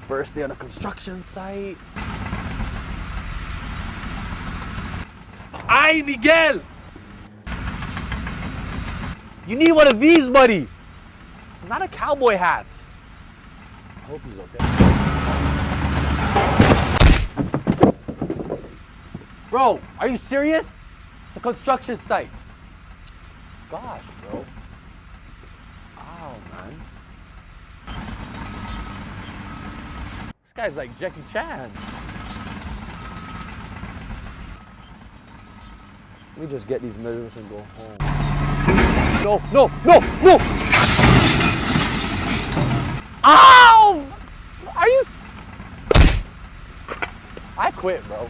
First day on a construction site. Ay, Miguel! You need one of these, buddy. Not a cowboy hat. I hope he's okay. Bro, are you serious? It's a construction site. Gosh, bro. Ow, man. This guy's like Jackie Chan. Let me just get these measurements and go home. No, no, no, no! Ow! Are you... I quit, bro.